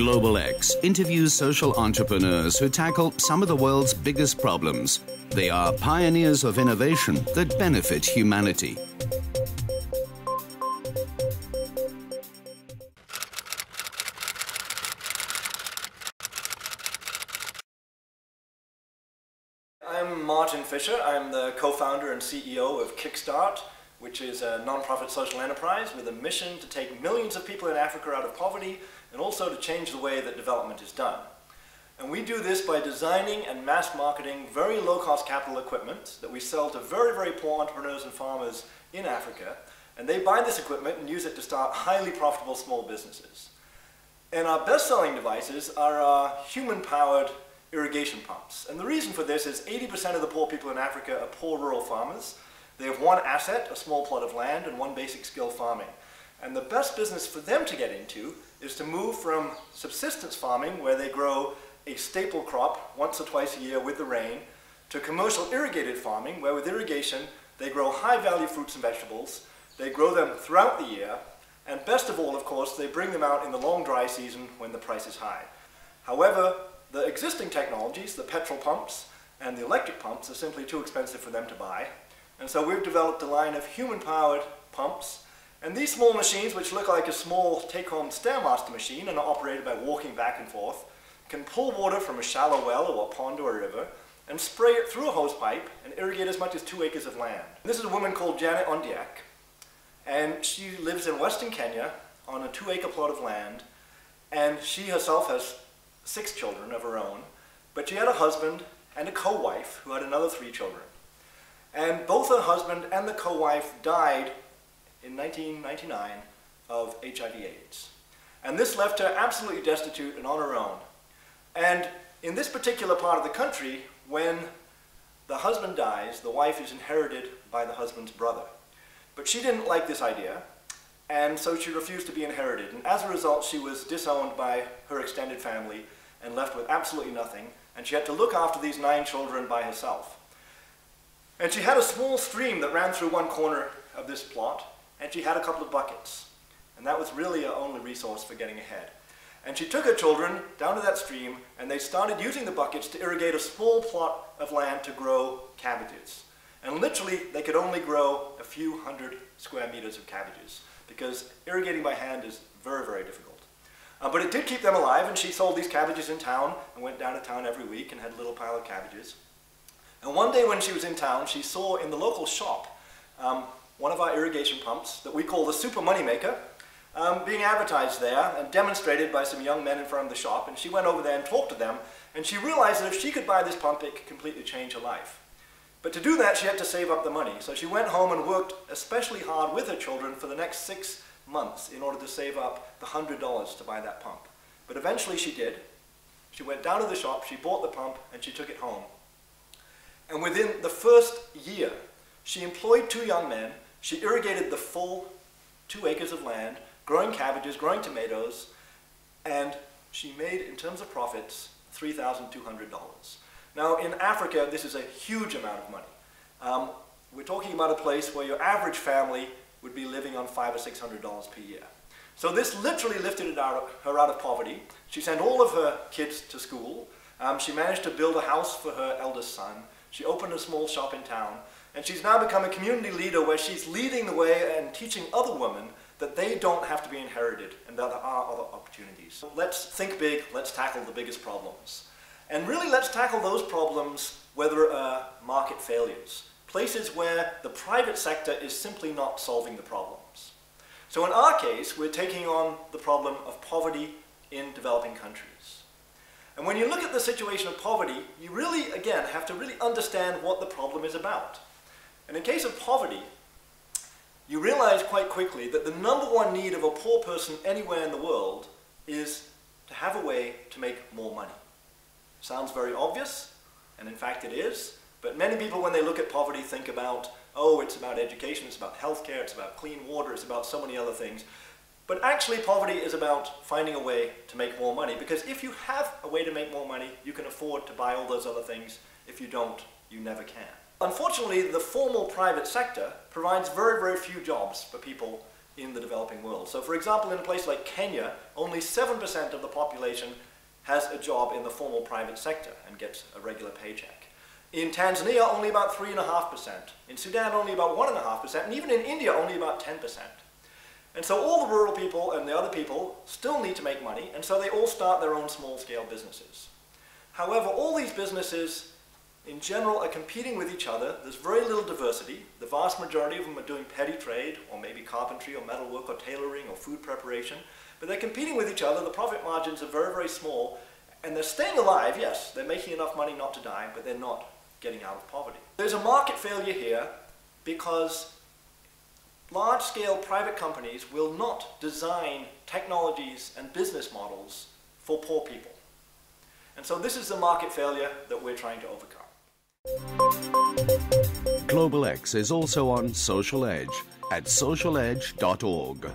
GlobalX interviews social entrepreneurs who tackle some of the world's biggest problems. They are pioneers of innovation that benefit humanity. I'm Martin Fisher. I'm the co-founder and CEO of Kickstart, which is a non-profit social enterprise with a mission to take millions of people in Africa out of poverty and also to change the way that development is done. And we do this by designing and mass marketing very low-cost capital equipment that we sell to very, very poor entrepreneurs and farmers in Africa. And they buy this equipment and use it to start highly profitable small businesses. And our best-selling devices are our human-powered irrigation pumps. And the reason for this is 80% of the poor people in Africa are poor rural farmers. They have one asset, a small plot of land, and one basic skill farming. And the best business for them to get into is to move from subsistence farming, where they grow a staple crop once or twice a year with the rain, to commercial irrigated farming, where with irrigation they grow high-value fruits and vegetables. They grow them throughout the year, and best of all, of course, they bring them out in the long dry season when the price is high. However, the existing technologies, the petrol pumps and the electric pumps, are simply too expensive for them to buy. And so we've developed a line of human-powered pumps. And these small machines, which look like a small take-home Stairmaster machine and are operated by walking back and forth, can pull water from a shallow well or a pond or a river and spray it through a hose pipe and irrigate as much as 2 acres of land. This is a woman called Janet Ondiak, and she lives in Western Kenya on a 2-acre plot of land, and she herself has 6 children of her own, but she had a husband and a co-wife who had another 3 children. And both her husband and the co-wife died in 1999 of HIV/AIDS. And this left her absolutely destitute and on her own. And in this particular part of the country, when the husband dies, the wife is inherited by the husband's brother. But she didn't like this idea, and so she refused to be inherited. And as a result, she was disowned by her extended family and left with absolutely nothing. And she had to look after these 9 children by herself. And she had a small stream that ran through one corner of this plot, and she had a couple of buckets. And that was really her only resource for getting ahead. And she took her children down to that stream, and they started using the buckets to irrigate a small plot of land to grow cabbages. And literally, they could only grow a few hundred square meters of cabbages, because irrigating by hand is very, very difficult. But it did keep them alive, and she sold these cabbages in town and went down to town every week and had a little pile of cabbages. And one day when she was in town, she saw in the local shop one of our irrigation pumps that we call the Super MoneyMaker being advertised there and demonstrated by some young men in front of the shop. And she went over there and talked to them, and she realized that if she could buy this pump, it could completely change her life. But to do that, she had to save up the money. So she went home and worked especially hard with her children for the next 6 months in order to save up the $100 to buy that pump. But eventually she did. She went down to the shop, she bought the pump, and she took it home. And within the first year, she employed 2 young men. She irrigated the full 2 acres of land, growing cabbages, growing tomatoes, and she made, in terms of profits, $3,200. Now, in Africa, this is a huge amount of money. We're talking about a place where your average family would be living on $500 or $600 per year. So this literally lifted her out of poverty. She sent all of her kids to school. She managed to build a house for her eldest son. She opened a small shop in town, and she's now become a community leader where she's leading the way and teaching other women that they don't have to be inherited and that there are other opportunities. Let's think big, let's tackle the biggest problems. And really, let's tackle those problems where there are market failures, places where the private sector is simply not solving the problems. So in our case, we're taking on the problem of poverty in developing countries. And when you look at the situation of poverty, you really, again, have to really understand what the problem is about. And in case of poverty, you realize quite quickly that the #1 need of a poor person anywhere in the world is to have a way to make more money. Sounds very obvious, and in fact it is, but many people when they look at poverty think about, oh, it's about education, it's about healthcare, it's about clean water, it's about so many other things. But actually poverty is about finding a way to make more money, because if you have a way to make more money, you can afford to buy all those other things. If you don't, you never can. Unfortunately, the formal private sector provides very, very few jobs for people in the developing world. So for example, in a place like Kenya, only 7% of the population has a job in the formal private sector and gets a regular paycheck. In Tanzania, only about 3.5%. In Sudan, only about 1.5%. And even in India, only about 10%. And so all the rural people and the other people still need to make money, and so they all start their own small-scale businesses. However, all these businesses, in general, are competing with each other. There's very little diversity. The vast majority of them are doing petty trade, or maybe carpentry, or metalwork, or tailoring, or food preparation. But they're competing with each other. The profit margins are very, very small, and they're staying alive, yes. They're making enough money not to die, but they're not getting out of poverty. There's a market failure here because large-scale private companies will not design technologies and business models for poor people. And so this is the market failure that we're trying to overcome. Global X is also on Social Edge at socialEdge.org.